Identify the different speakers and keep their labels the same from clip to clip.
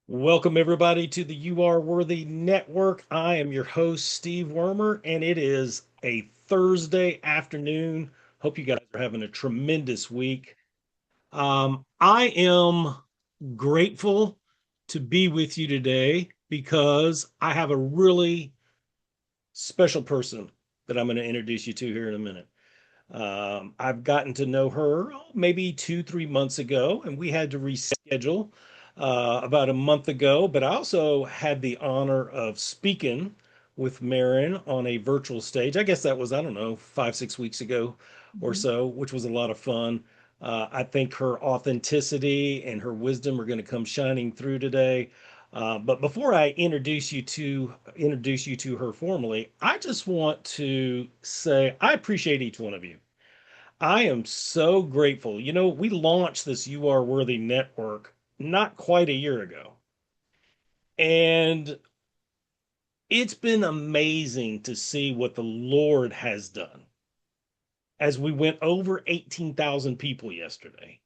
Speaker 1: Welcome, everybody, to the You Are Worthy Network. I am your host, Steve Wormer, and it is a Thursday afternoon. Hope you guys are having a tremendous week. I am grateful to be with you today because I have a really special person that I'm going to introduce you to here in a minute. I've gotten to know her maybe 2, 3 months ago, and we had to reschedule about a month ago. But I also had the honor of speaking with Mairin on a virtual stage. I guess that was, I don't know, 5, 6 weeks ago or
Speaker 2: Mhm.
Speaker 1: so, which was a lot of fun. I think her authenticity and her wisdom are going to come shining through today. But before I introduce you to her formally, I just want to say I appreciate each one of you. I am so grateful. We launched this You Are Worthy network not quite a year ago. And it's been amazing to see what the Lord has done as we went over 18,000 people yesterday.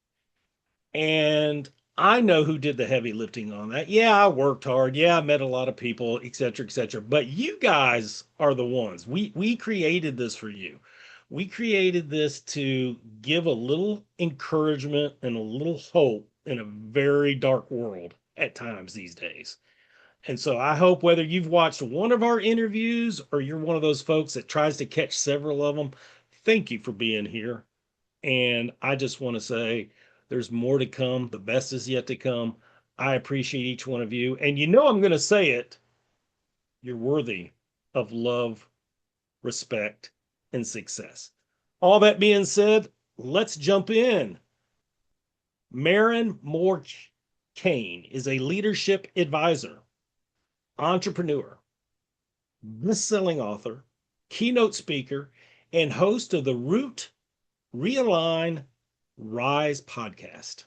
Speaker 1: And I know who did the heavy lifting on that. Yeah, I worked hard. Yeah, I met a lot of people, et cetera, et cetera. But you guys are the ones. We created this for you. We created this to give a little encouragement and a little hope in a very dark world at times these days. And so I hope whether you've watched one of our interviews or you're one of those folks that tries to catch several of them, thank you for being here. And I just want to say there's more to come. The best is yet to come. I appreciate each one of you. And I'm going to say it. You're worthy of love, respect, and success. All that being said, let's jump in. Mairin Moore Cane is a leadership advisor, entrepreneur, best-selling author, keynote speaker, and host of the Root, Realign, Rise podcast.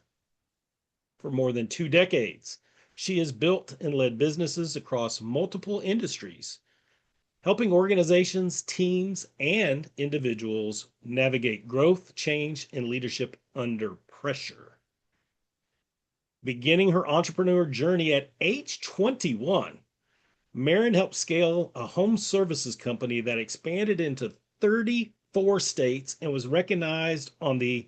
Speaker 1: For more than 2 decades, she has built and led businesses across multiple industries, helping organizations, teams, and individuals navigate growth, change, and leadership under pressure. Beginning her entrepreneur journey at age 21, Mairin helped scale a home services company that expanded into 34 states and was recognized on the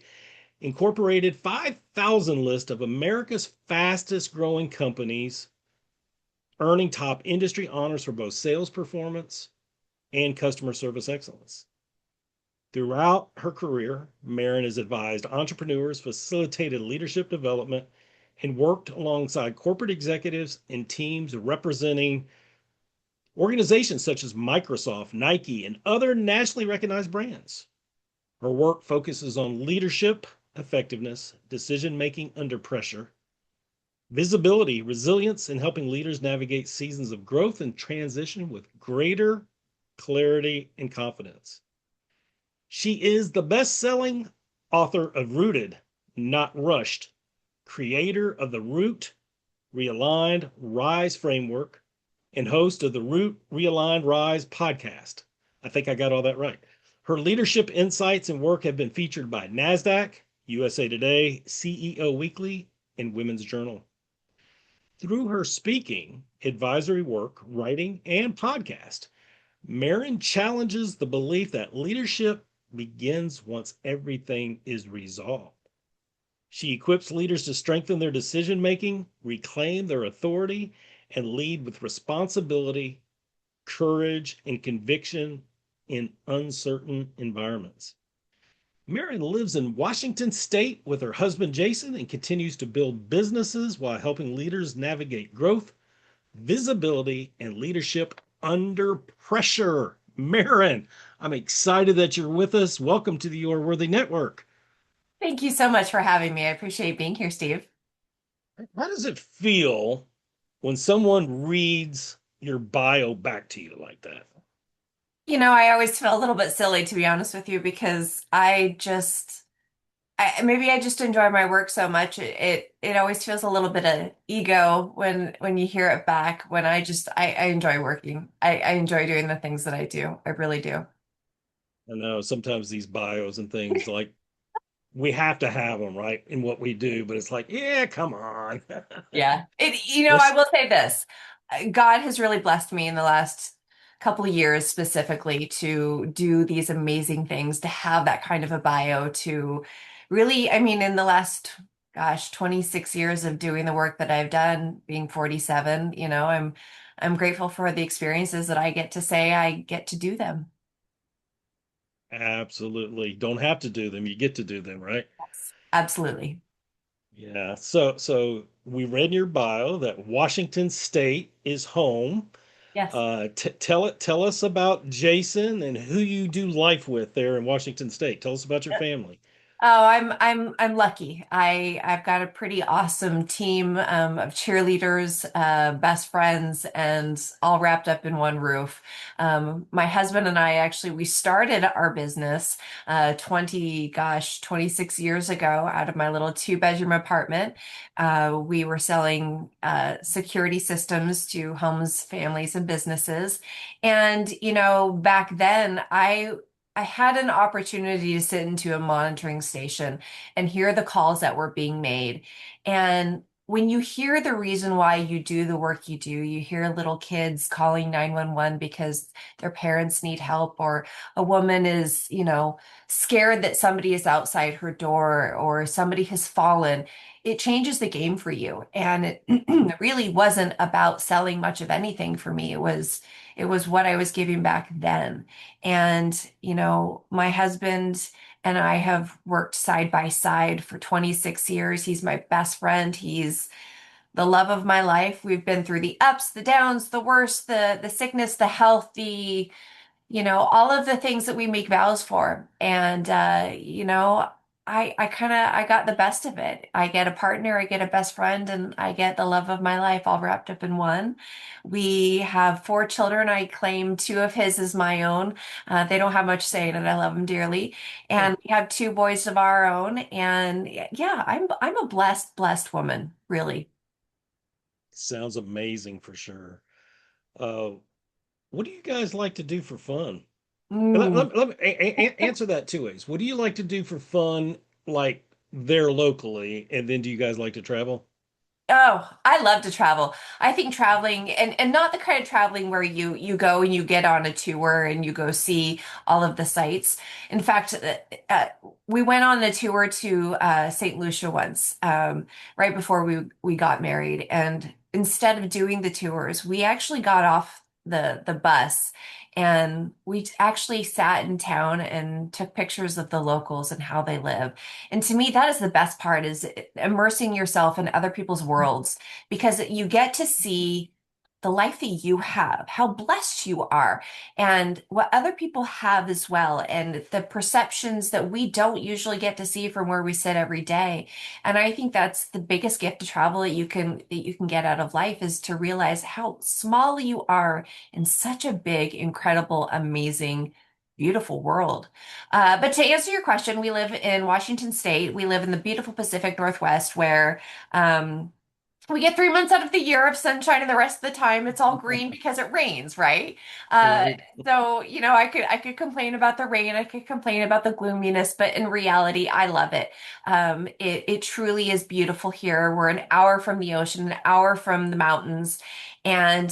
Speaker 1: Incorporated 5,000 list of America's fastest growing companies, earning top industry honors for both sales performance and customer service excellence. Throughout her career, Mairin has advised entrepreneurs, facilitated leadership development, and worked alongside corporate executives and teams representing organizations such as Microsoft, Nike, and other nationally recognized brands. Her work focuses on leadership, effectiveness, decision making under pressure, visibility, resilience, and helping leaders navigate seasons of growth and transition with greater clarity and confidence. She is the best selling author of Rooted, Not Rushed, creator of the Root, Realigned, Rise framework, and host of the Root, Realigned, Rise podcast. I think I got all that right. Her leadership insights and work have been featured by NASDAQ, USA Today, CEO Weekly, and Women's Journal. Through her speaking, advisory work, writing, and podcast, Mairin challenges the belief that leadership begins once everything is resolved. She equips leaders to strengthen their decision making, reclaim their authority, and lead with responsibility, courage, and conviction in uncertain environments. Mairin lives in Washington State with her husband Jason and continues to build businesses while helping leaders navigate growth, visibility, and leadership under pressure. Mairin, I'm excited that you're with us. Welcome to the Your Worthy Network.
Speaker 2: Thank you so much for having me. I appreciate being here, Steve.
Speaker 1: How does it feel when someone reads your bio back to you like that?
Speaker 2: I always feel a little bit silly, to be honest with you, because maybe I just enjoy my work so much. It always feels a little bit of ego when you hear it back. When I enjoy working. I enjoy doing the things that I do. I really do.
Speaker 1: I know sometimes these bios and things like we have to have them, right, in what we do, but it's like, yeah, come on.
Speaker 2: Yeah. I
Speaker 1: Let's
Speaker 2: will say this. God has really blessed me in the last couple of years specifically to do these amazing things, to have that kind of a bio, to really, I mean, in the last, gosh, 26 years of doing the work that I've done, being 47, I'm grateful for the experiences that I get to say I get to do them.
Speaker 1: absolutely don't have to do them. You get to do them, right?
Speaker 2: Yes. Absolutely.
Speaker 1: Yeah. So we read in your bio that Washington State is home.
Speaker 2: Yes.
Speaker 1: Tell us about Jason and who you do life with there in Washington State. Tell us about your family.
Speaker 2: Oh, I'm lucky. I've got a pretty awesome team of cheerleaders, best friends, and all wrapped up in one roof. My husband and I actually we started our business 26 years ago out of my little two-bedroom apartment. We were selling security systems to homes, families, and businesses. And back then I had an opportunity to sit into a monitoring station and hear the calls that were being made. And when you hear the reason why you do the work you do, you hear little kids calling 911 because their parents need help, or a woman is, scared that somebody is outside her door or somebody has fallen. It changes the game for you. And it it really wasn't about selling much of anything for me. It was what I was giving back then. And, my husband and I have worked side by side for 26 years. He's my best friend. He's the love of my life. We've been through the ups, the downs, the worst, the sickness, the health, the all of the things that we make vows for. And I got the best of it. I get a partner, I get a best friend, and I get the love of my life all wrapped up in one. We have four children. I claim two of his as my own. They don't have much say in it. I love them dearly. And we have two boys of our own. And yeah, I'm a blessed woman, really.
Speaker 1: Sounds amazing for sure. Uh, what do you guys like to do for fun?
Speaker 2: Mm.
Speaker 1: Let me answer that two ways. What do you like to do for fun, like there locally, and then do you guys like to travel?
Speaker 2: Oh, I love to travel. I think traveling and not the kind of traveling where you go and you get on a tour and you go see all of the sites. In fact, we went on a tour to St. Lucia once, right before we got married. And instead of doing the tours, we actually got off the bus and we actually sat in town and took pictures of the locals and how they live. And to me, that is the best part is immersing yourself in other people's worlds because you get to see the life that you have, how blessed you are, and what other people have as well, and the perceptions that we don't usually get to see from where we sit every day. And I think that's the biggest gift to travel that you can get out of life is to realize how small you are in such a big, incredible, amazing, beautiful world. But to answer your question, we live in Washington State. We live in the beautiful Pacific Northwest where um, we get 3 months out of the year of sunshine and the rest of the time it's all green because it rains, right? Uh,
Speaker 1: Right.
Speaker 2: so, I could complain about the rain, I could complain about the gloominess, but in reality, I love it. It truly is beautiful here. We're an hour from the ocean, an hour from the mountains, and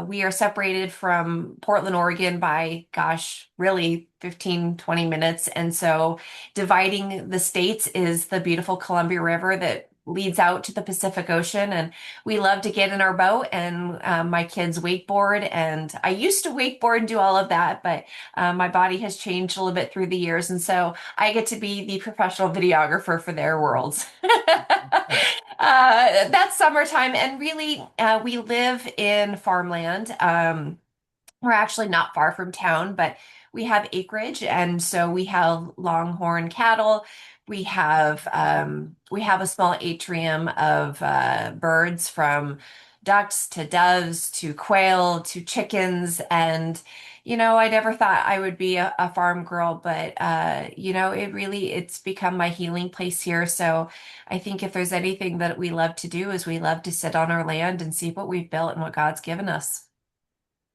Speaker 2: we are separated from Portland, Oregon by, gosh, really 15, 20 minutes. And so dividing the states is the beautiful Columbia River that leads out to the Pacific Ocean. And we love to get in our boat and my kids wakeboard. And I used to wakeboard and do all of that, but my body has changed a little bit through the years. And so I get to be the professional videographer for their worlds. That's summertime. And really, we live in farmland. We're actually not far from town, but we have acreage, and so we have longhorn cattle. We have a small atrium of birds from ducks to doves to quail to chickens. And I never thought I would be a farm girl, but it's become my healing place here. So I think if there's anything that we love to do is we love to sit on our land and see what we've built and what God's given us.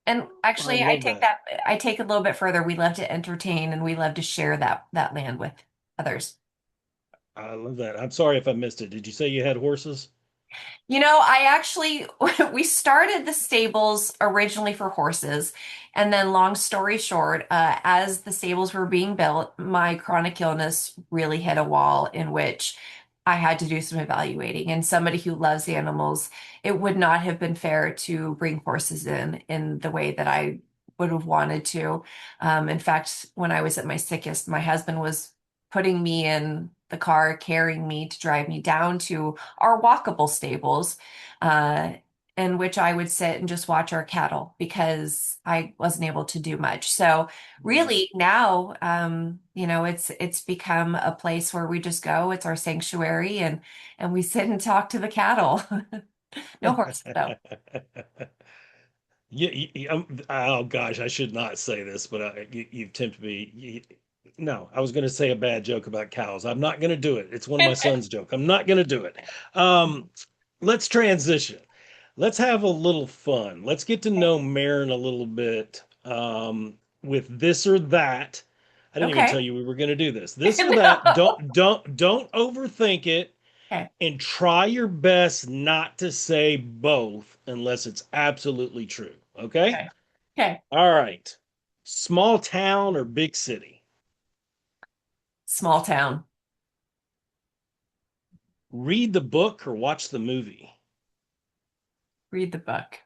Speaker 2: And
Speaker 1: I
Speaker 2: actually,
Speaker 1: love that.
Speaker 2: I take it a little bit further. We love to entertain and we love to share that land with others.
Speaker 1: I love that. I'm sorry if I missed it. Did you say you had horses?
Speaker 2: I actually, we started the stables originally for horses. And then, long story short, as the stables were being built, my chronic illness really hit a wall in which I had to do some evaluating. And somebody who loves animals, it would not have been fair to bring horses in the way that I would have wanted to. In fact, when I was at my sickest, my husband was putting me in the car, carrying me to drive me down to our walkable stables, uh, in which I would sit and just watch our cattle because I wasn't able to do much. So
Speaker 1: Mm.
Speaker 2: really now, it's become a place where we just go. It's our sanctuary, and we sit and talk to the cattle. No horses though.
Speaker 1: Oh gosh, I should not say this, but you've tempted me. No, I was going to say a bad joke about cows. I'm not going to do it. It's one of my son's joke. I'm not going to do it. Um, let's transition. Let's have a little fun. Let's get to know Marin a little bit with this or that. I didn't even tell
Speaker 2: Okay.
Speaker 1: you we were going to do this. This or that.
Speaker 2: No.
Speaker 1: Don't overthink it,
Speaker 2: Okay.
Speaker 1: and try your best not to say both unless it's absolutely true. Okay?
Speaker 2: Okay. Okay.
Speaker 1: All right. Small town or big city?
Speaker 2: Small town.
Speaker 1: Read the book or watch the movie?
Speaker 2: Read the book.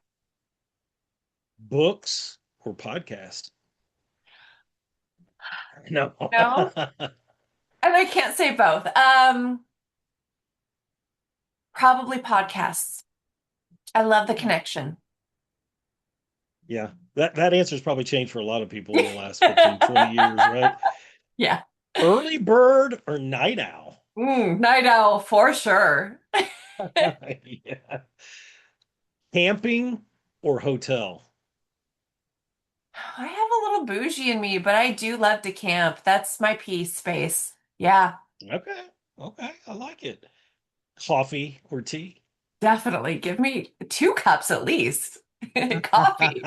Speaker 1: Books or podcast? No.
Speaker 2: No. And I can't say both. Probably podcasts. I love the connection.
Speaker 1: Yeah. That answer's probably changed for a lot of people in the last 15, 20 years, right?
Speaker 2: Yeah.
Speaker 1: Early bird or night owl?
Speaker 2: Night owl for sure.
Speaker 1: Yeah. Camping or hotel?
Speaker 2: I have a little bougie in me, but I do love to camp. That's my peace space. Yeah,
Speaker 1: Okay. Okay. I like it. Coffee or tea?
Speaker 2: definitely. Give me 2 cups at least. Coffee.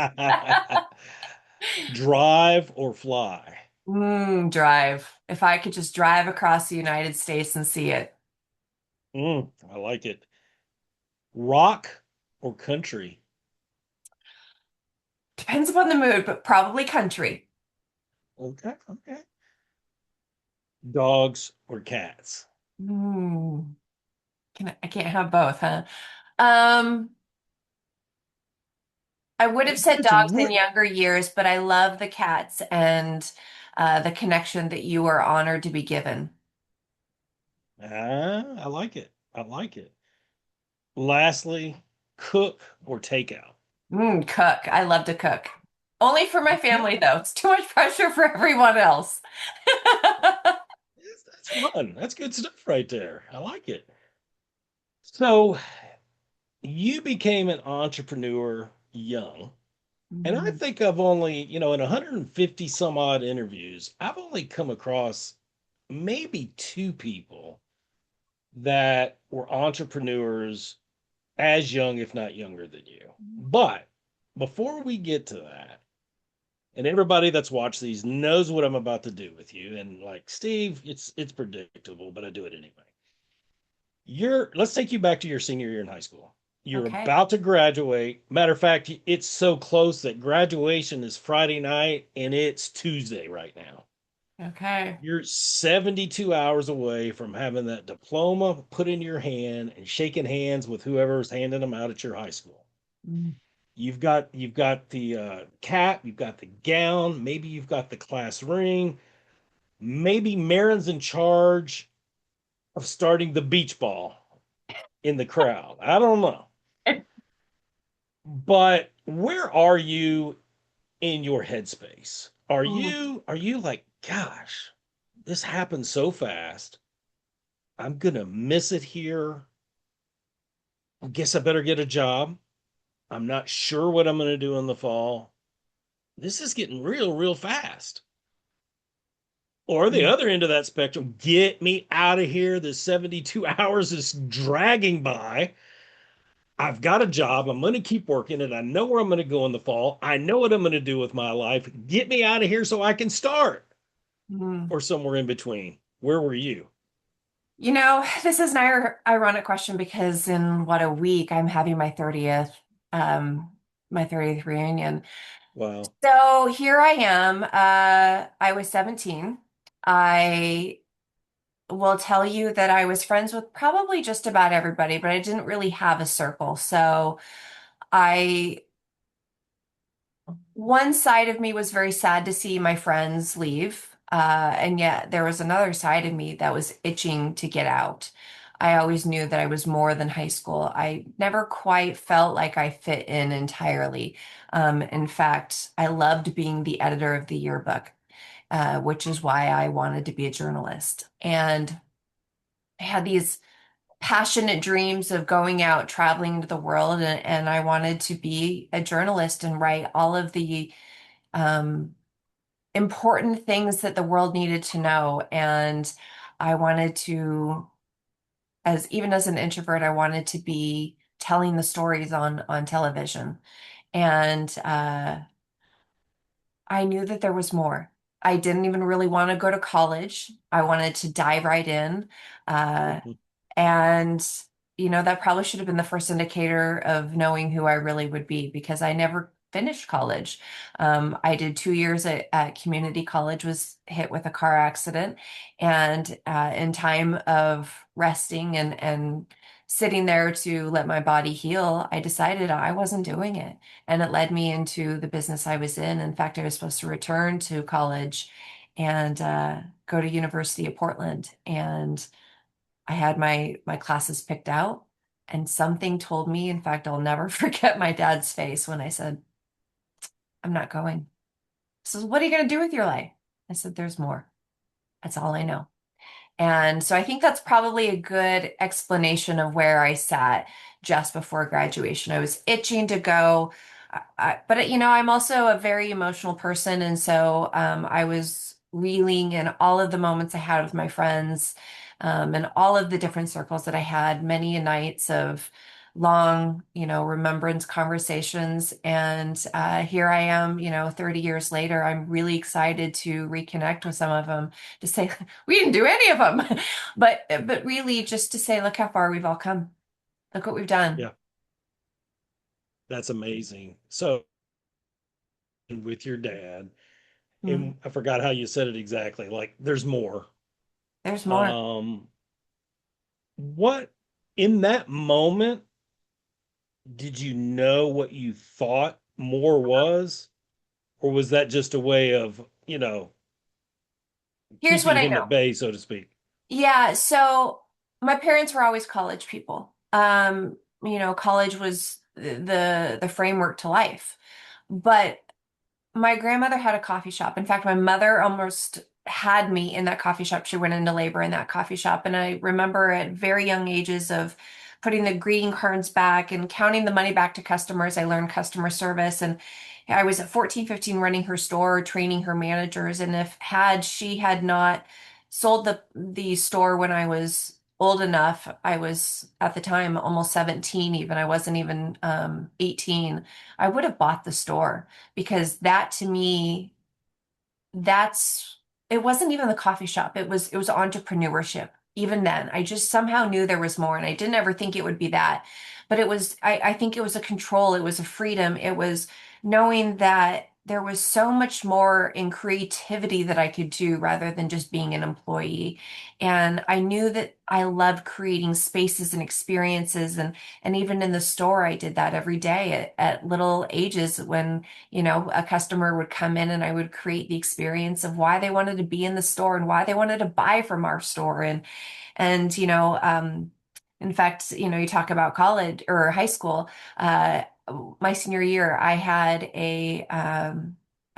Speaker 1: Drive or fly?
Speaker 2: Drive. If I could just drive across the United States and see it.
Speaker 1: I like it. Rock or country?
Speaker 2: Depends upon the mood, but probably country.
Speaker 1: Okay, okay. Dogs or cats?
Speaker 2: Mm, I can't have both, huh? Um, I would have said
Speaker 1: It's
Speaker 2: dogs in
Speaker 1: re-
Speaker 2: younger years, but I love the cats and the connection that you are honored to be given.
Speaker 1: I like it. I like it. Lastly, cook or takeout?
Speaker 2: Cook. I love to cook. Only for my
Speaker 1: Okay,
Speaker 2: family, though. It's too much pressure for everyone else.
Speaker 1: that's fun. That's good stuff right there. I like it. So you became an entrepreneur young. And I
Speaker 2: Mhm.
Speaker 1: think I've only, in 150 some odd interviews, I've only come across maybe two people that were entrepreneurs as young, if not younger than you. But before we get to that, and everybody that's watched these knows what I'm about to do with you, and like Steve, it's predictable, but I do it anyway. Let's take you back to your senior year in high school. You're
Speaker 2: Okay.
Speaker 1: about to graduate. Matter of fact, it's so close that graduation is Friday night and it's Tuesday right now.
Speaker 2: Okay.
Speaker 1: You're 72 hours away from having that diploma put in your hand and shaking hands with whoever's handing them out at your high school.
Speaker 2: Mm.
Speaker 1: You've got the cap, you've got the gown, maybe you've got the class ring, maybe Marin's in charge of starting the beach ball in the crowd. I don't know. But where are you in your headspace? Are you like, gosh, this happened so fast. I'm gonna miss it here. I guess I better get a job. I'm not sure what I'm gonna do in the fall. This is getting real, real fast. Or the
Speaker 2: Mm.
Speaker 1: other end of that spectrum, get me out of here. The 72 hours is dragging by. I've got a job. I'm going to keep working it. I know where I'm going to go in the fall. I know what I'm going to do with my life. Get me out of here so I can start,
Speaker 2: Mm.
Speaker 1: or somewhere in between. Where were you?
Speaker 2: This is an ironic question because in what a week I'm having um, my 30th reunion.
Speaker 1: Wow.
Speaker 2: So here I am. I was 17. I will tell you that I was friends with probably just about everybody, but I didn't really have a circle. So I one side of me was very sad to see my friends leave. And yet there was another side of me that was itching to get out. I always knew that I was more than high school. I never quite felt like I fit in entirely. In fact, I loved being the editor of the yearbook, which is why I wanted to be a journalist. And I had these passionate dreams of going out traveling to the world, and I wanted to be a journalist and write all of the um, important things that the world needed to know. And I wanted to, as even as an introvert, I wanted to be telling the stories on television. And I knew that there was more. I didn't even really want to go to college. I wanted to dive right in. Uh,
Speaker 1: Mhm.
Speaker 2: and, that probably should have been the first indicator of knowing who I really would be because I never finished college. I did 2 years at community college, was hit with a car accident. And in time of resting and sitting there to let my body heal, I decided I wasn't doing it. And it led me into the business I was in. In fact, I was supposed to return to college and go to University of Portland. And I had my classes picked out, and something told me, in fact, I'll never forget my dad's face when I said, I'm not going. So what are you going to do with your life? I said, there's more. That's all I know. And so I think that's probably a good explanation of where I sat just before graduation. I was itching to go, but I'm also a very emotional person, and so I was reeling in all of the moments I had with my friends, and all of the different circles that I had, many nights of long, remembrance conversations. And here I am, 30 years later, I'm really excited to reconnect with some of them to say we didn't do any of them, but really just to say, look how far we've all come. Look what we've done.
Speaker 1: Yeah, that's amazing. So, with your dad,
Speaker 2: Hmm.
Speaker 1: and I forgot how you said it exactly. Like, there's more.
Speaker 2: There's more.
Speaker 1: Um, what in that moment did you know what you thought more was, or was that just a way of,
Speaker 2: Here's what
Speaker 1: keeping
Speaker 2: I
Speaker 1: him
Speaker 2: know.
Speaker 1: at bay, so to speak?
Speaker 2: Yeah, so my parents were always college people. College was the framework to life. But my grandmother had a coffee shop. In fact, my mother almost had me in that coffee shop. She went into labor in that coffee shop. And I remember at very young ages of putting the greeting cards back and counting the money back to customers. I learned customer service. And I was at 14, 15 running her store, training her managers. And if had she had not sold the store when I was old enough, I was at the time almost 17 even. I wasn't even 18. I would have bought the store because that to me, that's it wasn't even the coffee shop. It was entrepreneurship. Even then, I just somehow knew there was more, and I didn't ever think it would be that. But I think it was a control, it was a freedom, it was knowing that there was so much more in creativity that I could do rather than just being an employee. And I knew that I loved creating spaces and experiences, and even in the store, I did that every day at little ages when a customer would come in and I would create the experience of why they wanted to be in the store and why they wanted to buy from our store. And, in fact, you talk about college or high school. My senior year, I had a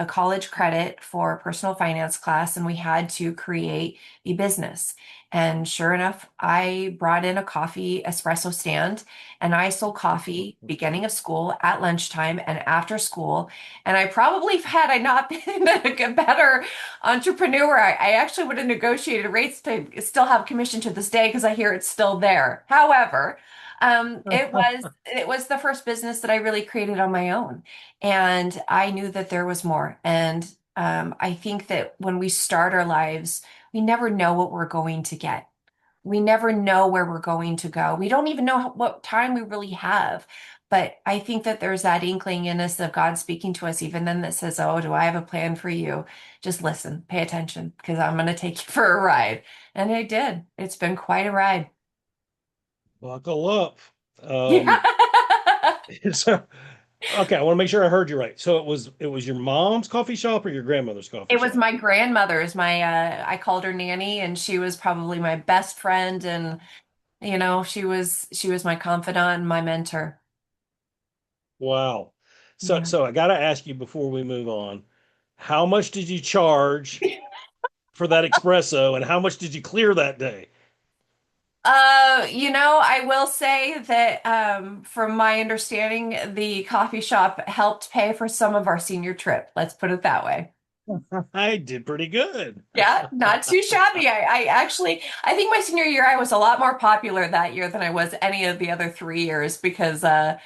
Speaker 2: college credit for personal finance class, and we had to create a business. And sure enough, I brought in a coffee espresso stand and I sold coffee beginning of school, at lunchtime, and after school. And I probably, had I not been a better entrepreneur, I actually would have negotiated rates to still have commission to this day because I hear it's still there. However, it was the first business that I really created on my own, and I knew that there was more. And I think that when we start our lives, we never know what we're going to get. we never know where we're going to go. We don't even know what time we really have. But I think that there's that inkling in us of God speaking to us, even then, that says, "Oh, do I have a plan for you? Just listen, pay attention, because I'm going to take you for a ride." And I did. It's been quite a ride.
Speaker 1: Buckle up.
Speaker 2: Yeah.
Speaker 1: So, okay, I want to make sure I heard you right. So it was your mom's coffee shop or your grandmother's coffee
Speaker 2: It was
Speaker 1: shop?
Speaker 2: my grandmother's, I called her Nanny, and she was probably my best friend, and she was my confidant and my mentor.
Speaker 1: Wow. So
Speaker 2: Yeah.
Speaker 1: so I got to ask you before we move on, how much did you charge for that espresso and how much did you clear that day?
Speaker 2: I will say that from my understanding, the coffee shop helped pay for some of our senior trip. Let's put it that way.
Speaker 1: I did pretty good.
Speaker 2: Yeah, not too shabby. I think my senior year I was a lot more popular that year than I was any of the other 3 years because I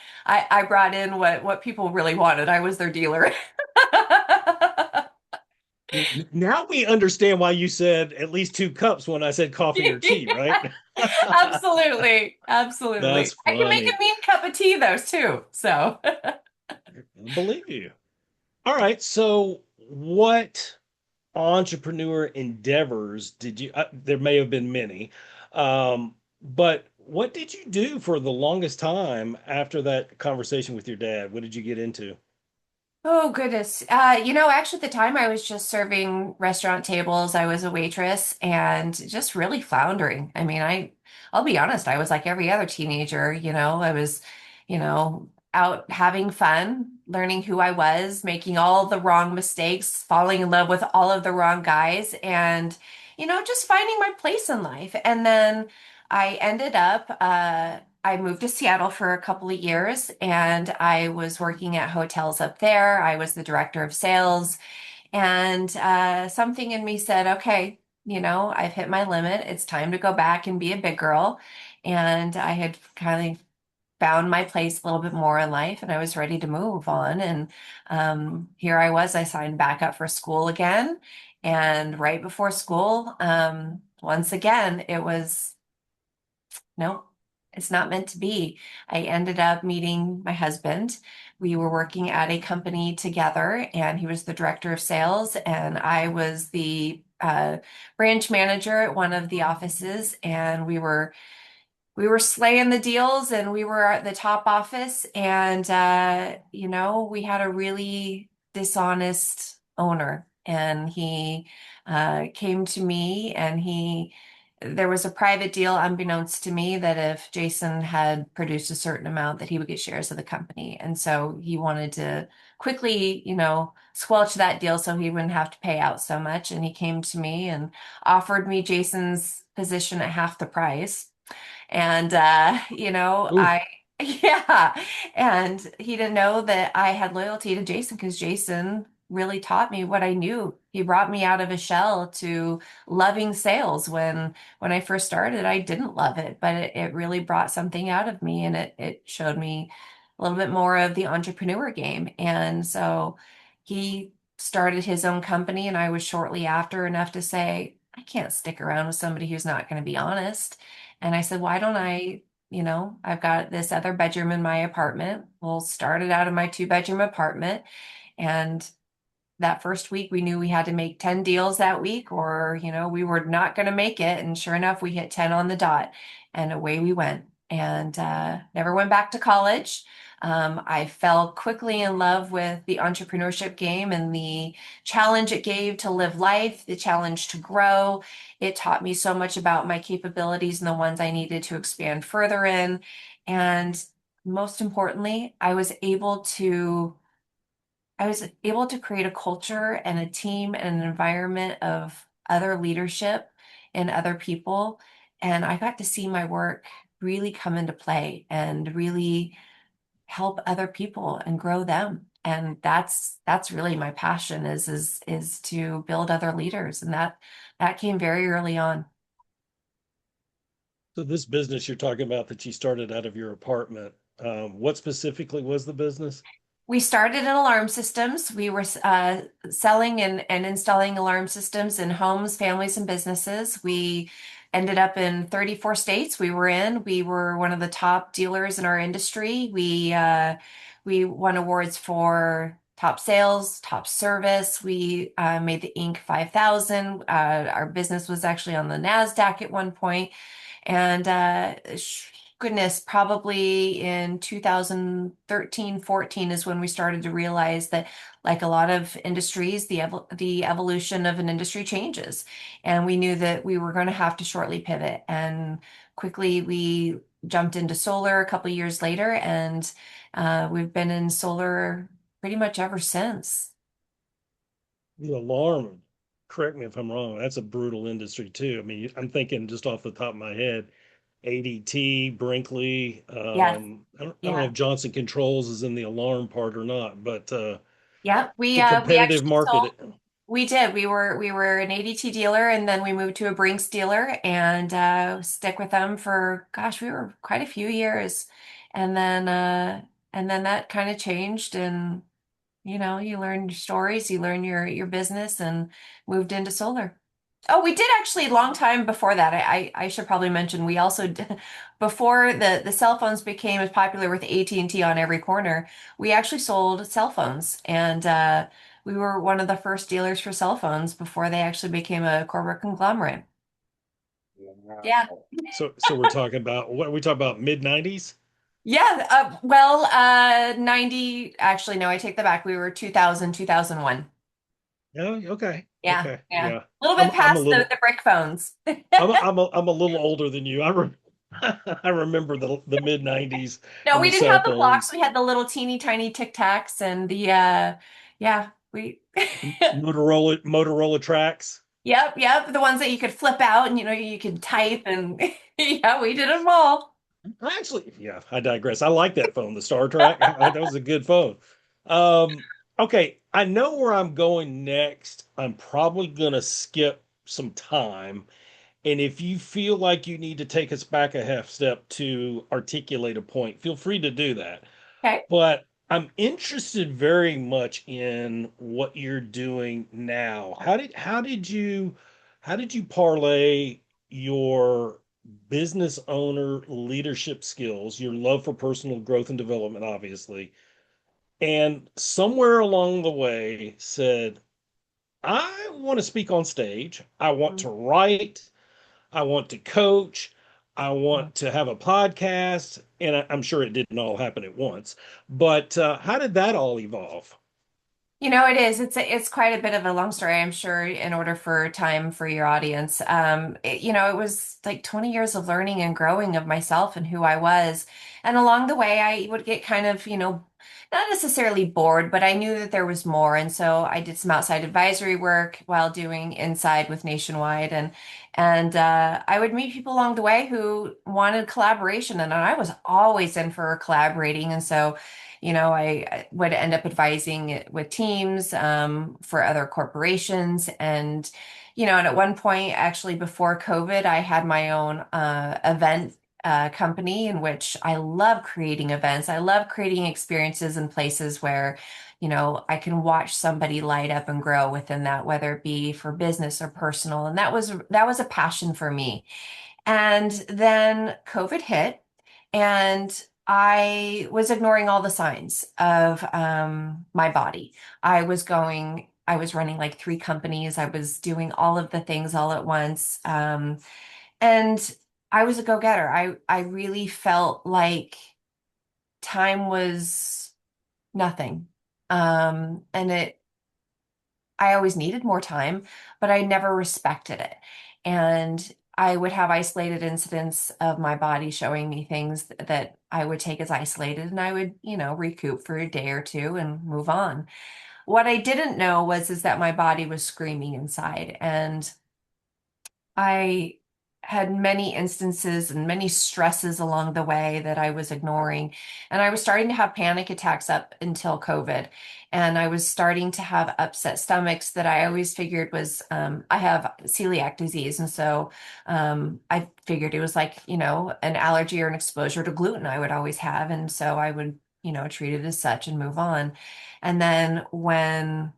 Speaker 2: brought in what people really wanted. I was their dealer.
Speaker 1: Now we understand why you said at least 2 cups when I said coffee or tea, right?
Speaker 2: Absolutely.
Speaker 1: That's
Speaker 2: Absolutely. I can make a
Speaker 1: funny.
Speaker 2: mean cup of tea though too. So
Speaker 1: I believe you. All right. So, what entrepreneur endeavors did you? There may have been many, but what did you do for the longest time after that conversation with your dad? What did you get into?
Speaker 2: Oh goodness. Actually at the time I was just serving restaurant tables. I was a waitress and just really floundering. I'll be honest, I was like every other teenager, I was, out having fun, learning who I was, making all the wrong mistakes, falling in love with all of the wrong guys, and, just finding my place in life. And then I ended up I moved to Seattle for a couple of years and I was working at hotels up there. I was the director of sales, and something in me said, okay, I've hit my limit. It's time to go back and be a big girl. And I had kind of found my place a little bit more in life and I was ready to move on. And here I was, I signed back up for school again. And right before school, once again, it was no, it's not meant to be. I ended up meeting my husband. We were working at a company together, and he was the director of sales, and I was the branch manager at one of the offices. And we were slaying the deals, and we were at the top office. And we had a really dishonest owner, and he came to me, and he there was a private deal unbeknownst to me that if Jason had produced a certain amount that he would get shares of the company. And so he wanted to quickly, squelch that deal so he wouldn't have to pay out so much. And he came to me and offered me Jason's position at half the price. And
Speaker 1: Ooh,
Speaker 2: yeah. And he didn't know that I had loyalty to Jason because Jason really taught me what I knew. He brought me out of a shell to loving sales when I first started. I didn't love it, but it really brought something out of me, and it showed me a little bit more of the entrepreneur game. And so he started his own company, and I was shortly after enough to say, I can't stick around with somebody who's not going to be honest. And I said, why don't I've got this other bedroom in my apartment. We'll start it out of my two-bedroom apartment. And that first week, we knew we had to make 10 deals that week, or, we were not going to make it. And sure enough, we hit 10 on the dot, and away we went. And never went back to college. I fell quickly in love with the entrepreneurship game and the challenge it gave to live life, the challenge to grow. It taught me so much about my capabilities and the ones I needed to expand further in. And most importantly, I was able to create a culture and a team and an environment of other leadership and other people. And I got to see my work really come into play and really help other people and grow them. And that's really my passion is to build other leaders. And that came very early on.
Speaker 1: so this business you're talking about that you started out of your apartment, what specifically was the business?
Speaker 2: We started in alarm systems. We were selling and installing alarm systems in homes, families, and businesses. We ended up in 34 states we were in. We were one of the top dealers in our industry. We won awards for top sales, top service. We made the Inc. 5000. Our business was actually on the NASDAQ at one point. And goodness, probably in 2013, 14 is when we started to realize that, like a lot of industries, the evolution of an industry changes. And we knew that we were going to have to shortly pivot. And quickly we jumped into solar a couple of years later, and we've been in solar pretty much ever since.
Speaker 1: The alarm, correct me if I'm wrong, that's a brutal industry too. I mean, I'm thinking just off the top of my head, ADT, Brinkley.
Speaker 2: Yes.
Speaker 1: I don't know
Speaker 2: Yeah.
Speaker 1: if Johnson Controls is in the alarm part or not, but
Speaker 2: Yeah.
Speaker 1: it's a
Speaker 2: We
Speaker 1: competitive
Speaker 2: actually sold.
Speaker 1: market.
Speaker 2: We did. We were an ADT dealer, and then we moved to a Brinks dealer and stick with them for, gosh, we were quite a few years. And then that kind of changed, and you learn your stories, you learn your business, and moved into solar. Oh, we did actually a long time before that. I should probably mention we also did, before the cell phones became as popular with AT&T on every corner, we actually sold cell phones, and we were one of the first dealers for cell phones before they actually became a corporate conglomerate. Yeah.
Speaker 1: Wow. So we're talking about what are we talking about? Mid 90s?
Speaker 2: Yeah, well, 90, actually, no, I take that back. We were 2000, 2001.
Speaker 1: Yeah, okay.
Speaker 2: Yeah,
Speaker 1: Okay.
Speaker 2: yeah.
Speaker 1: Yeah.
Speaker 2: A little bit
Speaker 1: I'm a
Speaker 2: past
Speaker 1: little
Speaker 2: the brick phones.
Speaker 1: I'm a little older than you. I remember the mid 90s
Speaker 2: No,
Speaker 1: and
Speaker 2: we
Speaker 1: the
Speaker 2: didn't
Speaker 1: cell
Speaker 2: have the blocks.
Speaker 1: phones,
Speaker 2: We had the little teeny tiny Tic Tacs and yeah, we,
Speaker 1: Motorola tracks.
Speaker 2: yep, the ones that you could flip out and you could type and yeah, we did them all.
Speaker 1: Actually, yeah, I digress. I like that phone, the Star Trek. That was a good phone. Um, okay, I know where I'm going next. I'm probably gonna skip some time. And if you feel like you need to take us back a half step to articulate a point, feel free to do that.
Speaker 2: Okay.
Speaker 1: But I'm interested very much in what you're doing now. How did you parlay your business owner leadership skills, your love for personal growth and development, obviously, and somewhere along the way said, I want to speak on stage. I want to write. I want to coach. I want to have a podcast. And I'm sure it didn't all happen at once. But how did that all evolve?
Speaker 2: It is. It's quite a bit of a long story, I'm sure, in order for time for your audience. It was like 20 years of learning and growing of myself and who I was. And along the way, I would get kind of, not necessarily bored, but I knew that there was more. And so I did some outside advisory work while doing inside with Nationwide, and I would meet people along the way who wanted collaboration, and I was always in for collaborating. And so I would end up advising with teams for other corporations. And at one point, actually before COVID, I had my own event company in which I love creating events. I love creating experiences in places where, I can watch somebody light up and grow within that, whether it be for business or personal. And that was a passion for me. And then COVID hit, and I was ignoring all the signs of my body. I was running like three companies. I was doing all of the things all at once. And I was a go-getter. I really felt like time was nothing. And I always needed more time, but I never respected it. And I would have isolated incidents of my body showing me things that I would take as isolated, and I would, recoup for a day or two and move on. What I didn't know is that my body was screaming inside, and I had many instances and many stresses along the way that I was ignoring. And I was starting to have panic attacks up until COVID. And I was starting to have upset stomachs that I always figured was, I have celiac disease. And so I figured it was like, an allergy or an exposure to gluten I would always have. And so I would, treat it as such and move on. And then when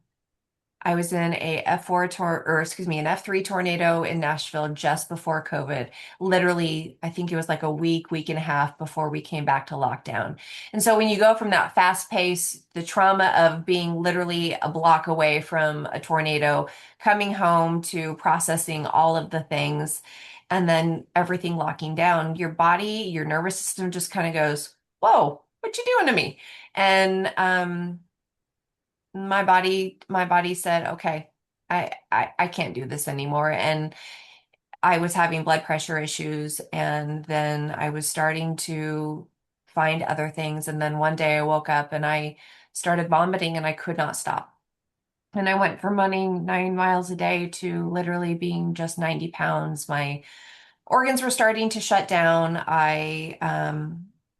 Speaker 2: I was in a F4 or excuse me, an F3 tornado in Nashville just before COVID. Literally, I think it was like a week and a half before we came back to lockdown. And so when you go from that fast pace, the trauma of being literally a block away from a tornado, coming home to processing all of the things, and then everything locking down, your body, your nervous system just kind of goes, "Whoa, what you doing to me?" And my body said, okay, I can't do this anymore. And I was having blood pressure issues, and then I was starting to find other things. And then one day I woke up and I started vomiting and I could not stop. And I went from running 9 miles a day to literally being just 90 pounds. My organs were starting to shut down. I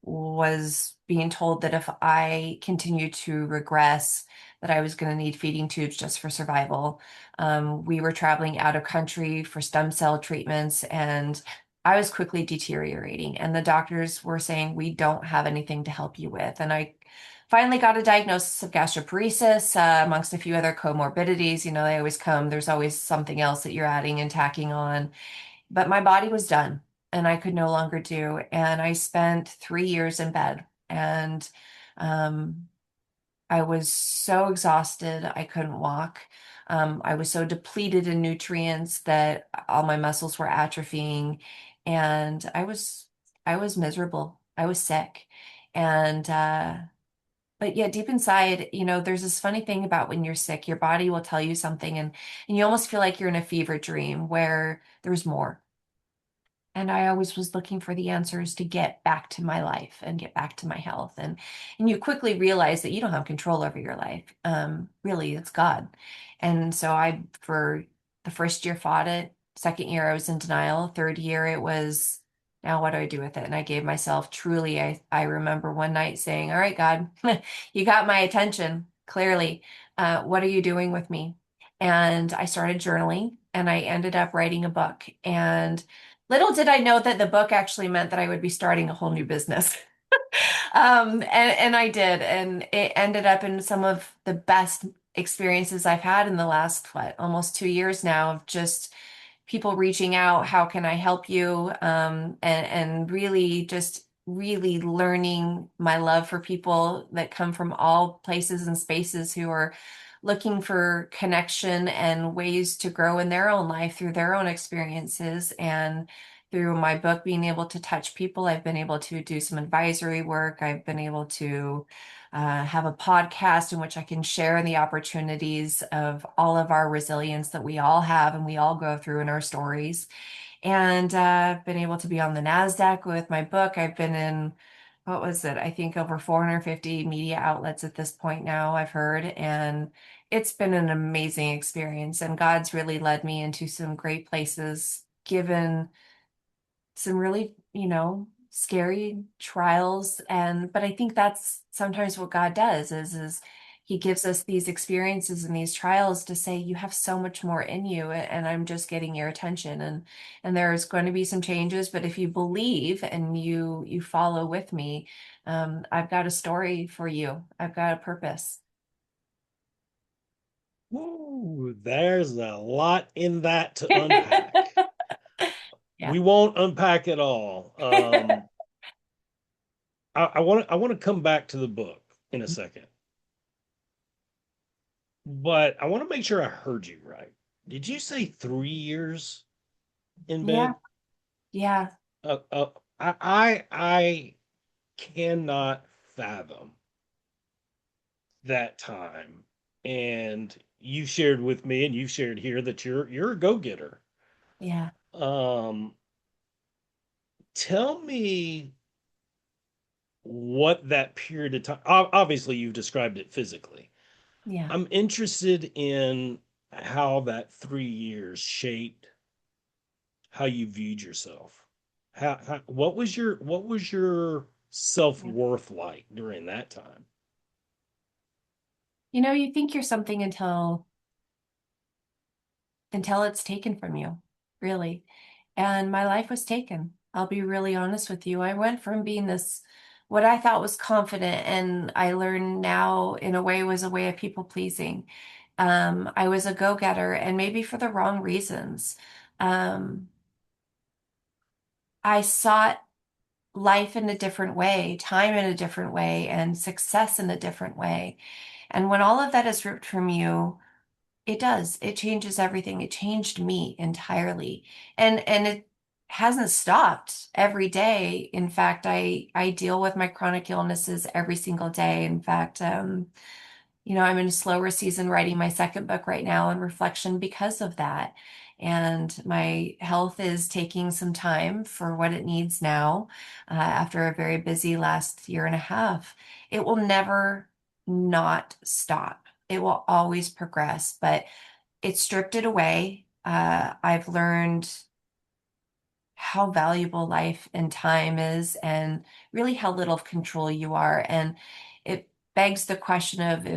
Speaker 2: was being told that if I continued to regress, that I was going to need feeding tubes just for survival. We were traveling out of country for stem cell treatments, and I was quickly deteriorating. And the doctors were saying, we don't have anything to help you with. And I finally got a diagnosis of gastroparesis, amongst a few other comorbidities. You know, they always come, there's always something else that you're adding and tacking on. But my body was done and I could no longer do. And I spent 3 years in bed, and um, I was so exhausted, I couldn't walk. I was so depleted in nutrients that all my muscles were atrophying, and I was miserable. I was sick. And but yet deep inside, there's this funny thing about when you're sick, your body will tell you something, and you almost feel like you're in a fever dream where there's more. And I always was looking for the answers to get back to my life and get back to my health. And you quickly realize that you don't have control over your life. Really, it's God. And so I, for the first year, fought it. Second year, I was in denial. Third year, it was, now what do I do with it? And I gave myself truly, I remember one night saying, all right, God, you got my attention, clearly. What are you doing with me? And I started journaling, and I ended up writing a book. And little did I know that the book actually meant that I would be starting a whole new business. And I did, and it ended up in some of the best experiences I've had in the last, what, almost 2 years now, of just people reaching out, how can I help you? And really just really learning my love for people that come from all places and spaces who are looking for connection and ways to grow in their own life through their own experiences. And through my book being able to touch people, I've been able to do some advisory work. I've been able to have a podcast in which I can share the opportunities of all of our resilience that we all have and we all go through in our stories. And I've been able to be on the NASDAQ with my book. I've been in, what was it? I think over 450 media outlets at this point now, I've heard. And it's been an amazing experience. And God's really led me into some great places, given some really, scary trials. And but I think that's sometimes what God does is he gives us these experiences and these trials to say you have so much more in you, and I'm just getting your attention. And there's going to be some changes, but if you believe and you follow with me, I've got a story for you. I've got a purpose.
Speaker 1: Ooh, there's a lot in that to unpack.
Speaker 2: Yeah.
Speaker 1: We won't unpack it all. I want to come back to the book in a second, but I want to make sure I heard you right. Did you say 3 years in
Speaker 2: Yeah.
Speaker 1: bed?
Speaker 2: Yeah.
Speaker 1: Uh, uh, I cannot fathom that time. And you shared with me, and you've shared here that you're a go-getter.
Speaker 2: Yeah.
Speaker 1: Um, Tell me what that period of time. Obviously, you've described it physically.
Speaker 2: Yeah.
Speaker 1: I'm interested in how that 3 years shaped how you viewed yourself. What was your
Speaker 2: Yeah.
Speaker 1: self-worth like during that time?
Speaker 2: You think you're something until it's taken from you, really. And my life was taken. I'll be really honest with you. I went from being this, what I thought was confident, and I learned now in a way was a way of people pleasing. I was a go-getter and maybe for the wrong reasons. Um, I sought life in a different way, time in a different way, and success in a different way. And when all of that is ripped from you, it does. It changes everything. It changed me entirely. And it hasn't stopped every day. In fact, I deal with my chronic illnesses every single day. In fact, I'm in a slower season writing my second book right now in reflection because of that. And my health is taking some time for what it needs now, after a very busy last year and a half. It will never not stop. It will always progress, but it stripped it away. I've learned how valuable life and time is and really how little control you are. And it begs the question of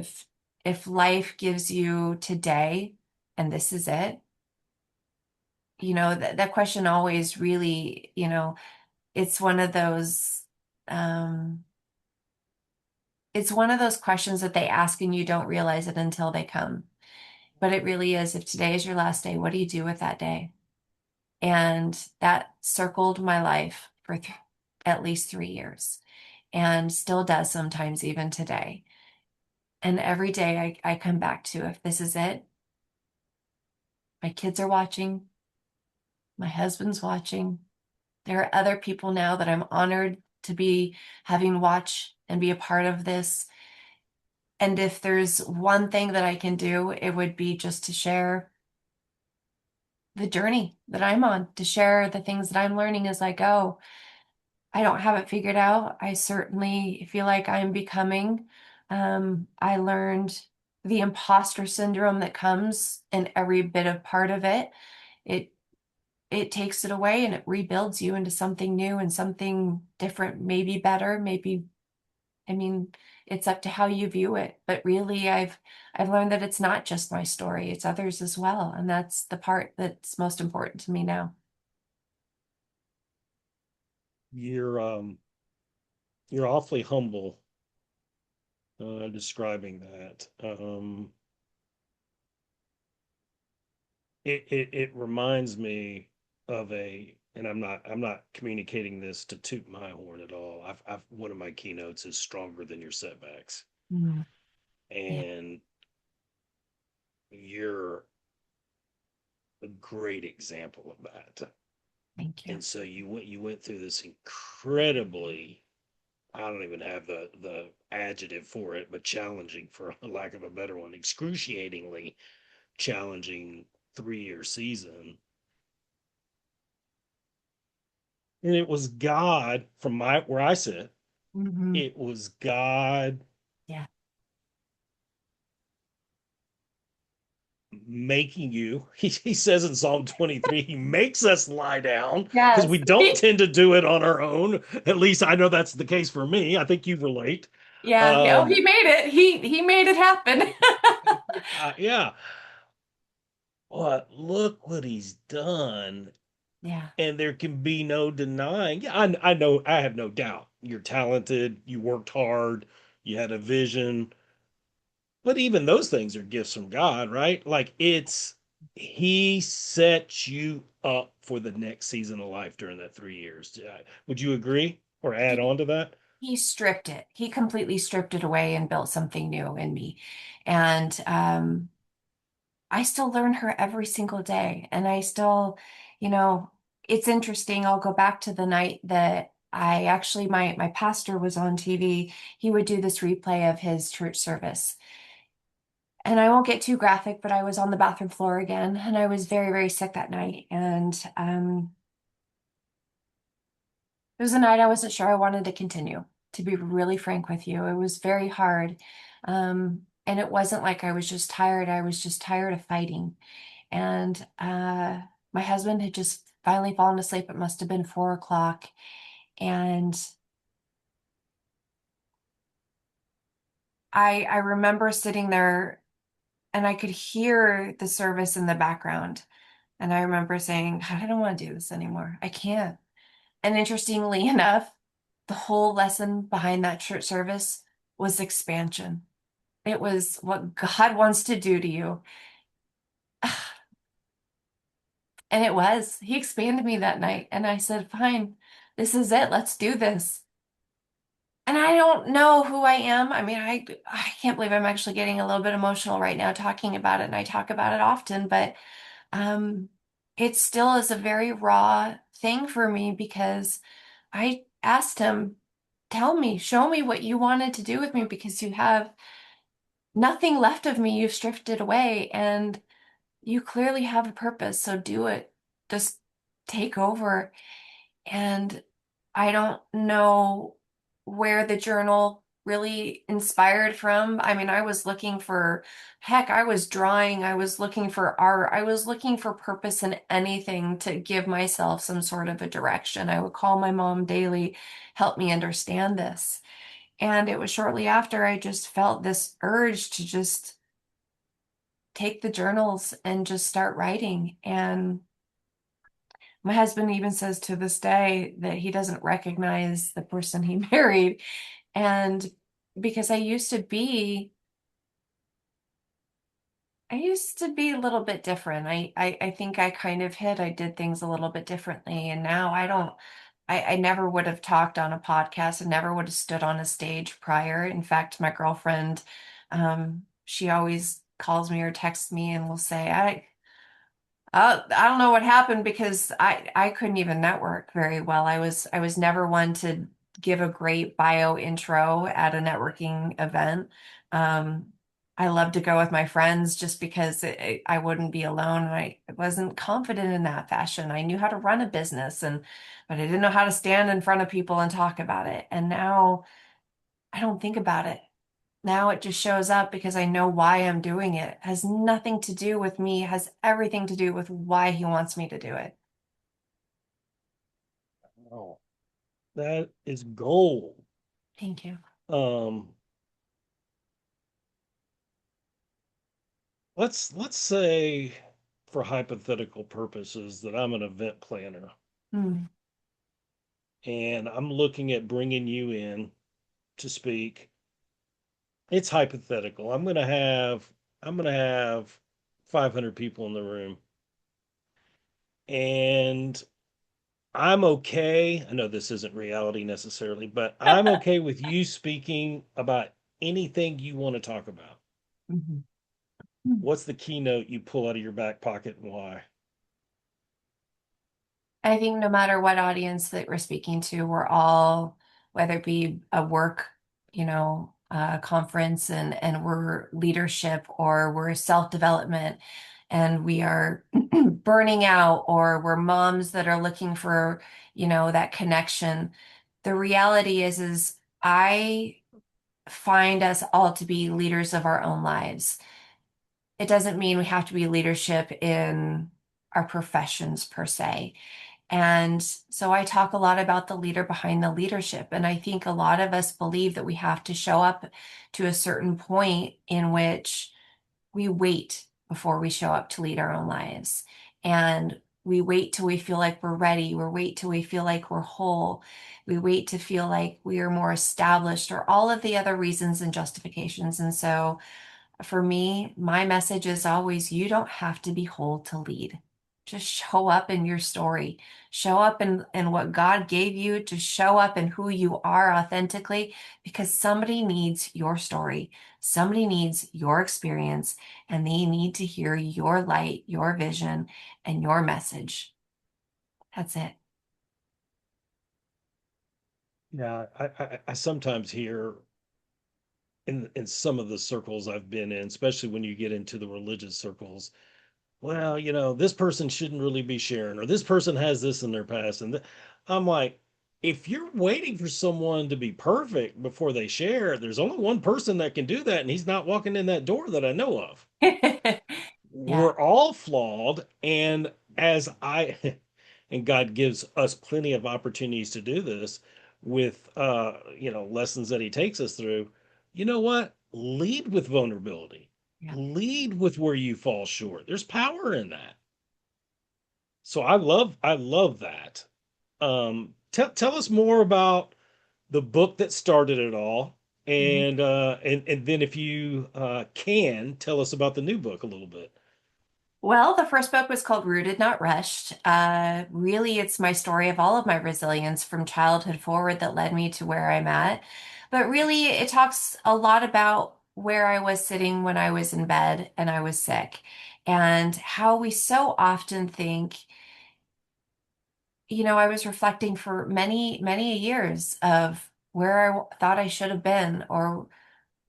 Speaker 2: if life gives you today and this is it, that question always really, it's one of those um it's one of those questions that they ask and you don't realize it until they come. But it really is, if today is your last day, what do you do with that day? And that circled my life for at least 3 years and still does sometimes even today. And every day I come back to, if this is it, my kids are watching, my husband's watching. There are other people now that I'm honored to be having watch and be a part of this. And if there's one thing that I can do, it would be just to share the journey that I'm on, to share the things that I'm learning as I go. I don't have it figured out. I certainly feel like I'm becoming. I learned the imposter syndrome that comes in every bit of part of it. It it takes it away and it rebuilds you into something new and something different, maybe better, maybe, I mean, it's up to how you view it. But really, I've learned that it's not just my story, it's others as well. And that's the part that's most important to me now.
Speaker 1: You're awfully humble, describing that. It reminds me of and I'm not communicating this to toot my horn at all. I've one of my keynotes is stronger than your setbacks,
Speaker 2: Mm. Yeah,
Speaker 1: and you're a great example of that.
Speaker 2: thank you.
Speaker 1: And so you went through this incredibly, I don't even have the adjective for it, but challenging, for lack of a better one, excruciatingly challenging 3 year season. And it was God, from my where I sit,
Speaker 2: Hmm.
Speaker 1: it was God
Speaker 2: Yeah.
Speaker 1: making you. He says in Psalm 23, he makes us lie down because
Speaker 2: Yes.
Speaker 1: we don't tend to do it on our own. At least I know that's the case for me. I think you relate.
Speaker 2: Yeah. Oh,
Speaker 1: Um,
Speaker 2: he made it. He made it happen.
Speaker 1: yeah. But look what he's done.
Speaker 2: Yeah.
Speaker 1: And there can be no denying. Yeah, I know, I have no doubt. You're talented, you worked hard, you had a vision. But even those things are gifts from God, right? Like he set you up for the next season of life during that 3 years. Would you agree or add
Speaker 2: He
Speaker 1: on to that?
Speaker 2: he stripped it. He completely stripped it away and built something new in me. And I still learn her every single day. And I still, you know, it's interesting. I'll go back to the night that I actually my pastor was on TV. He would do this replay of his church service. And I won't get too graphic, but I was on the bathroom floor again, and I was very, very sick that night. And it was a night I wasn't sure I wanted to continue, to be really frank with you. It was very hard. And it wasn't like I was just tired. I was just tired of fighting. And my husband had just finally fallen asleep. It must have been 4 o'clock. And I remember sitting there and I could hear the service in the background. And I remember saying, I don't want to do this anymore. I can't. And interestingly enough, the whole lesson behind that church service was expansion. It was what God wants to do to you. And it was. He expanded me that night. And I said, fine, this is it. Let's do this. And I don't know who I am. I mean, I can't believe I'm actually getting a little bit emotional right now talking about it. And I talk about it often, but um, it still is a very raw thing for me because I asked him, tell me, show me what you wanted to do with me because you have nothing left of me. You've stripped it away and you clearly have a purpose. So do it. Just take over. And I don't know where the journal really inspired from. I mean, I was looking for, heck, I was drawing, I was looking for art, I was looking for purpose in anything to give myself some sort of a direction. I would call my mom daily, help me understand this. And it was shortly after I just felt this urge to just take the journals and just start writing. And my husband even says to this day that he doesn't recognize the person he married. And because I used to be a little bit different. I think I kind of I did things a little bit differently. And now I don't, I never would have talked on a podcast and never would have stood on a stage prior. In fact, my girlfriend, she always calls me or texts me and will say, I don't know what happened because I couldn't even network very well. I was never one to give a great bio intro at a networking event. Um, I love to go with my friends just because I wouldn't be alone, and I wasn't confident in that fashion. I knew how to run a business, and but I didn't know how to stand in front of people and talk about it. And now I don't think about it. Now it just shows up because I know why I'm doing it. It has nothing to do with me, it has everything to do with why he wants me to do it.
Speaker 1: Oh, that is gold.
Speaker 2: Thank you.
Speaker 1: Um, let's say for hypothetical purposes that I'm an event planner
Speaker 2: Hmm.
Speaker 1: and I'm looking at bringing you in to speak. It's hypothetical. I'm going to have 500 people in the room, and I'm okay. I know this isn't reality necessarily, but I'm okay with you speaking about anything you want to talk about.
Speaker 2: Mhm.
Speaker 1: What's the keynote you pull out of your back pocket and why?
Speaker 2: I think no matter what audience that we're speaking to, we're all, whether it be a work, conference and we're leadership or we're self-development and we are burning out or we're moms that are looking for, that connection. The reality is I find us all to be leaders of our own lives. It doesn't mean we have to be leadership in our professions per se. And so I talk a lot about the leader behind the leadership. And I think a lot of us believe that we have to show up to a certain point in which we wait before we show up to lead our own lives. And we wait till we feel like we're ready. We wait till we feel like we're whole. We wait to feel like we are more established or all of the other reasons and justifications. And so for me, my message is always you don't have to be whole to lead. Just show up in your story. Show up in what God gave you to show up in who you are authentically because somebody needs your story. Somebody needs your experience and they need to hear your light, your vision, and your message. That's it.
Speaker 1: Yeah, I sometimes hear in some of the circles I've been in, especially when you get into the religious circles, well, this person shouldn't really be sharing, or this person has this in their past. And I'm like, if you're waiting for someone to be perfect before they share, there's only one person that can do that, and he's not walking in that door that I know of.
Speaker 2: Yeah.
Speaker 1: We're all flawed, and as I and God gives us plenty of opportunities to do this with lessons that he takes us through. You know what? Lead with vulnerability.
Speaker 2: Yeah.
Speaker 1: Lead with where you fall short. There's power in that. So I love that. Tell us more about the book that started it all.
Speaker 2: Mhm.
Speaker 1: And then if you can tell us about the new book a little bit.
Speaker 2: Well, the first book was called Rooted, Not Rushed. Really, it's my story of all of my resilience from childhood forward that led me to where I'm at. But really, it talks a lot about where I was sitting when I was in bed and I was sick, and how we so often think, I was reflecting for many, many years of where thought I should have been or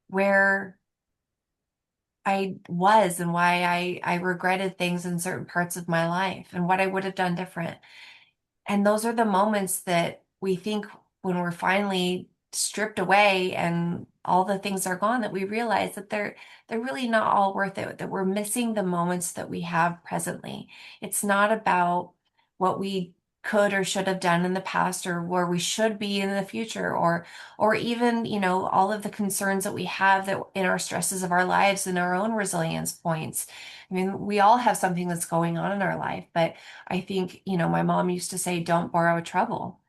Speaker 2: where I was and why I regretted things in certain parts of my life and what I would have done different. And those are the moments that we think when we're finally stripped away and all the things are gone that we realize that they're really not all worth it, that we're missing the moments that we have presently. It's not about what we could or should have done in the past or where we should be in the future or even, all of the concerns that we have that in our stresses of our lives and our own resilience points. I mean, we all have something that's going on in our life, but I think, my mom used to say, don't borrow trouble.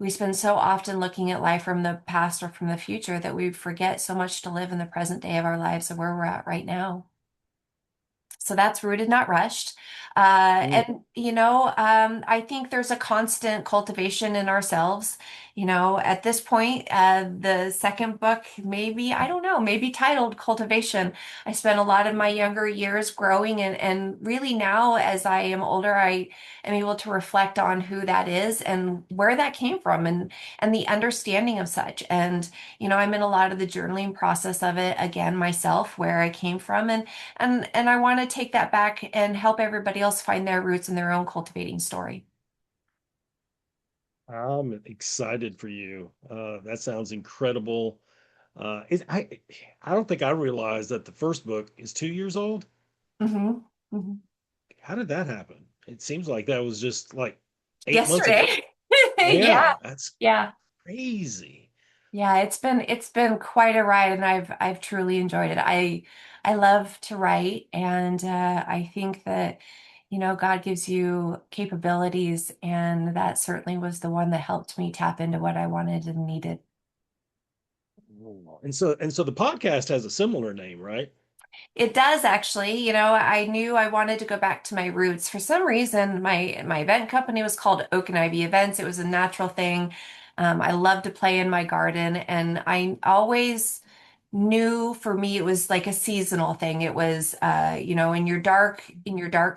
Speaker 2: We spend so often looking at life from the past or from the future that we forget so much to live in the present day of our lives of where we're at right now. So that's rooted, not rushed.
Speaker 1: Mm.
Speaker 2: I think there's a constant cultivation in ourselves. At this point, the second book, maybe, I don't know, maybe titled Cultivation. I spent a lot of my younger years growing, and really now, as I am older, I am able to reflect on who that is and where that came from and the understanding of such. And, I'm in a lot of the journaling process of it again myself, where I came from. And I want to take that back and help everybody else find their roots in their own cultivating story.
Speaker 1: I'm excited for you. That sounds incredible. I don't think I realized that the first book is 2 years old.
Speaker 2: Hmm. Hmm.
Speaker 1: How did that happen? It seems like that was just like 8 months ago.
Speaker 2: Yesterday. Yeah.
Speaker 1: Yeah, that's
Speaker 2: Yeah.
Speaker 1: crazy.
Speaker 2: Yeah, it's been quite a ride and I've truly enjoyed it. I love to write and I think that God gives you capabilities and that certainly was the one that helped me tap into what I wanted and needed.
Speaker 1: And so the podcast has a similar name, right?
Speaker 2: It does actually. I knew I wanted to go back to my roots. For some reason, my event company was called Oak and Ivy Events. It was a natural thing. I love to play in my garden, and I always knew for me it was like a seasonal thing. It was, in your dark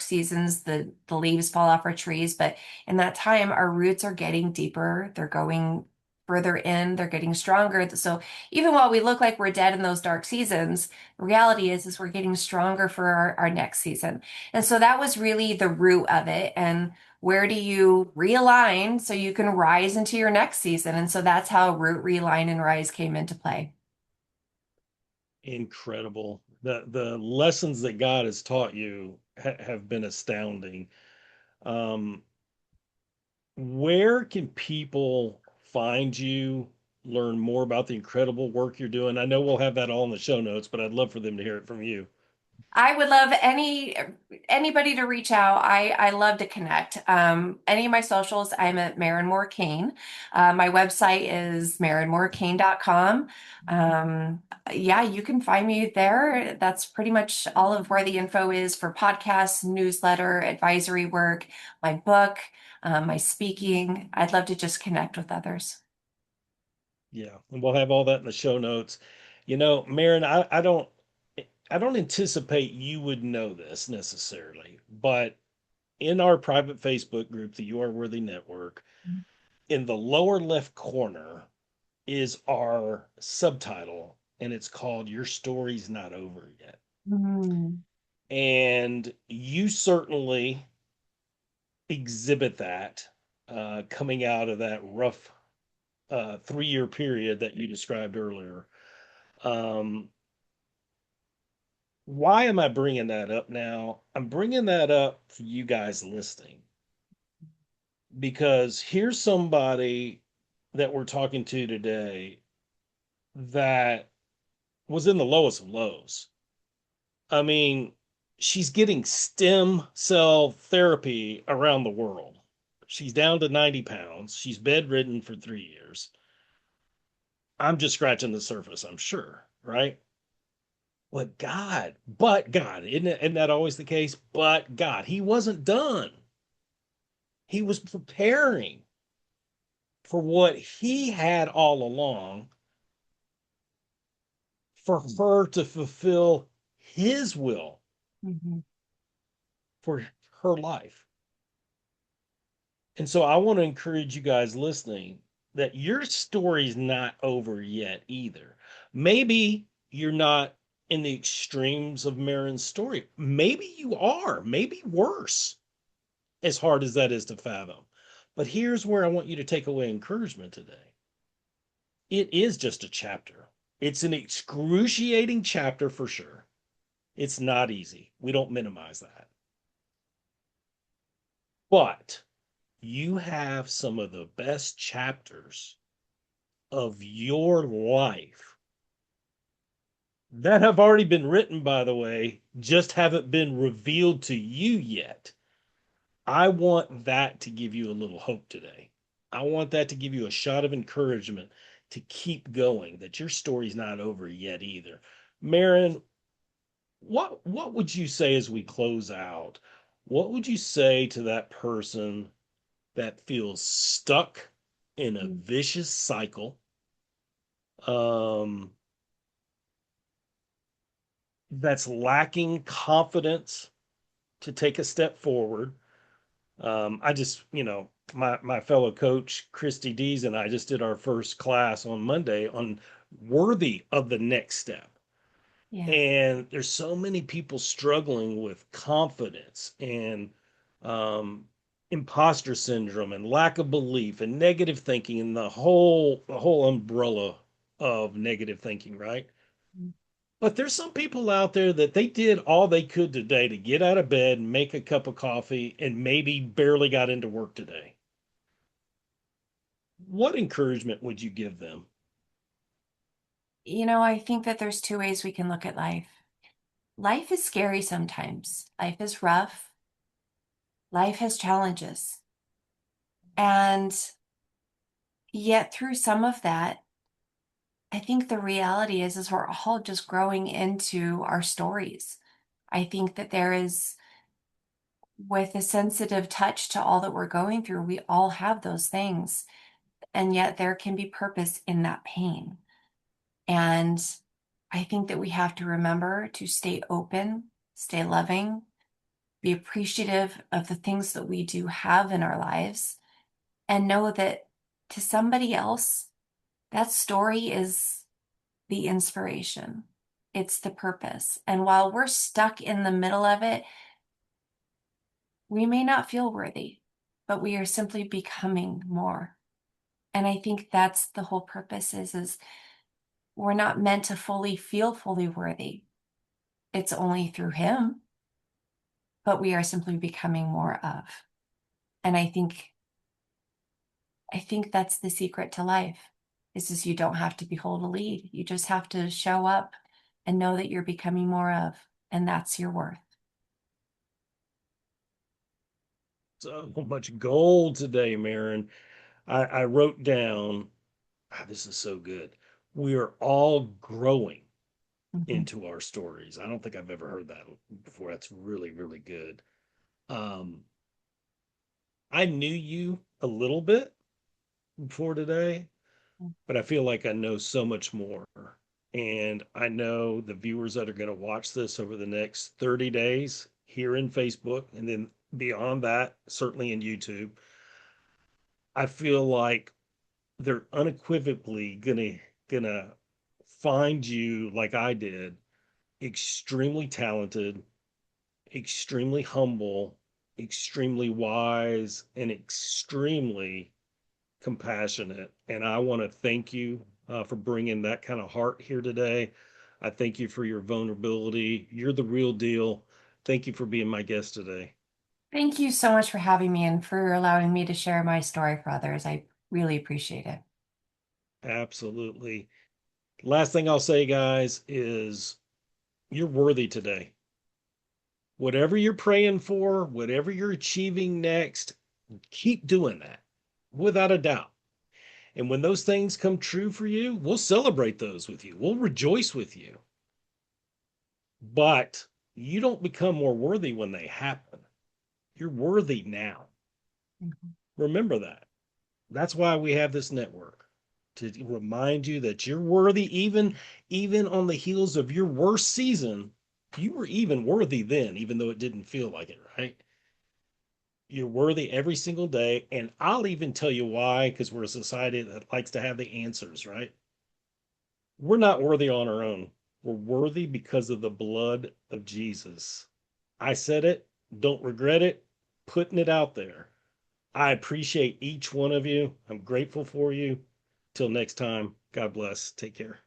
Speaker 2: seasons, the leaves fall off our trees, but in that time, our roots are getting deeper. They're going further in. They're getting stronger. So even while we look like we're dead in those dark seasons reality is we're getting stronger for our next season. And so that was really the root of it. And where do you realign so you can rise into your next season? And so that's how root, realign, and rise came into play.
Speaker 1: Incredible. The lessons that God has taught you have been astounding. Um, where can people find you, learn more about the incredible work you're doing? I know we'll have that all in the show notes, but I'd love for them to hear it from you.
Speaker 2: I would love anybody to reach out. I love to connect. Any of my socials, I'm at Mairin Moore Cane. My website is mairinmorecane.com. Yeah, you can find me there. That's pretty much all of where the info is for podcasts, newsletter, advisory work, my book, my speaking. I'd love to just connect with others.
Speaker 1: Yeah, and we'll have all that in the show notes. Marin, I don't anticipate you would know this necessarily, but in our private Facebook group, the You Are Worthy Network, in the lower left corner is our subtitle, and it's called Your Story's Not Over Yet.
Speaker 2: Mm.
Speaker 1: And you certainly exhibit that coming out of that rough 3 year period that you described earlier. Um, why am I bringing that up now? I'm bringing that up for you guys listening because here's somebody that we're talking to today that was in the lowest of lows. I mean, she's getting stem cell therapy around the world. She's down to 90 pounds. She's bedridden for 3 years. I'm just scratching the surface, I'm sure, right? But God, isn't that always the case? But God, he wasn't done. He was preparing for what he had all along for her to fulfill his will
Speaker 2: Mhm.
Speaker 1: for her life. And so I want to encourage you guys listening that your story's not over yet either. Maybe you're not in the extremes of Marin's story. Maybe you are, maybe worse, as hard as that is to fathom. But here's where I want you to take away encouragement today. It is just a chapter. It's an excruciating chapter for sure. It's not easy. We don't minimize that. But you have some of the best chapters of your life that have already been written, by the way, just haven't been revealed to you yet. I want that to give you a little hope today. I want that to give you a shot of encouragement to keep going, that your story's not over yet either. Marin, what would you say as we close out? What would you say to that person that feels stuck in a vicious cycle, um, that's lacking confidence to take a step forward? I just, my fellow coach, Christy Dees, and I just did our first class on Monday on worthy of the next step.
Speaker 2: Yeah.
Speaker 1: And there's so many people struggling with confidence and um, imposter syndrome and lack of belief and negative thinking and the whole umbrella of negative thinking, right? But there's some people out there that they did all they could today to get out of bed, make a cup of coffee, and maybe barely got into work today. What encouragement would you give them?
Speaker 2: I think that there's two ways we can look at life. Life is scary sometimes. Life is rough. Life has challenges. And yet through some of that, I think the reality is we're all just growing into our stories. I think that there is, with a sensitive touch to all that we're going through, we all have those things. And yet there can be purpose in that pain. And I think that we have to remember to stay open, stay loving, be appreciative of the things that we do have in our lives, and know that to somebody else, that story is the inspiration. It's the purpose. And while we're stuck in the middle of it, we may not feel worthy, but we are simply becoming more. And I think that's the whole purpose is we're not meant to fully feel fully worthy. It's only through him, but we are simply becoming more of. And I think that's the secret to life. Is you don't have to behold a lead. You just have to show up and know that you're becoming more of, and that's your worth.
Speaker 1: So much gold today, Marin. I wrote down, this is so good. We are all growing
Speaker 2: Mhm.
Speaker 1: into our stories. I don't think I've ever heard that before. That's really, really good. Um, I knew you a little bit before today, but I feel like I know so much more. And I know the viewers that are going to watch this over the next 30 days here in Facebook and then beyond that, certainly in YouTube, I feel like they're unequivocally gonna find you like I did, extremely talented, extremely humble, extremely wise, and extremely compassionate. And I want to thank you for bringing that kind of heart here today. I thank you for your vulnerability. You're the real deal. Thank you for being my guest today.
Speaker 2: Thank you so much for having me and for allowing me to share my story for others. I really appreciate it.
Speaker 1: Absolutely. Last thing I'll say, guys, is you're worthy today. Whatever you're praying for, whatever you're achieving next, keep doing that without a doubt. And when those things come true for you, we'll celebrate those with you. We'll rejoice with you. But you don't become more worthy when they happen. You're worthy now.
Speaker 2: Mhm.
Speaker 1: Remember that. That's why we have this network to remind you that you're worthy even on the heels of your worst season. You were even worthy then, even though it didn't feel like it, right? You're worthy every single day. And I'll even tell you why, because we're a society that likes to have the answers, right? We're not worthy on our own. We're worthy because of the blood of Jesus. I said it, don't regret it, putting it out there. I appreciate each one of you. I'm grateful for you. Till next time, God bless. Take care.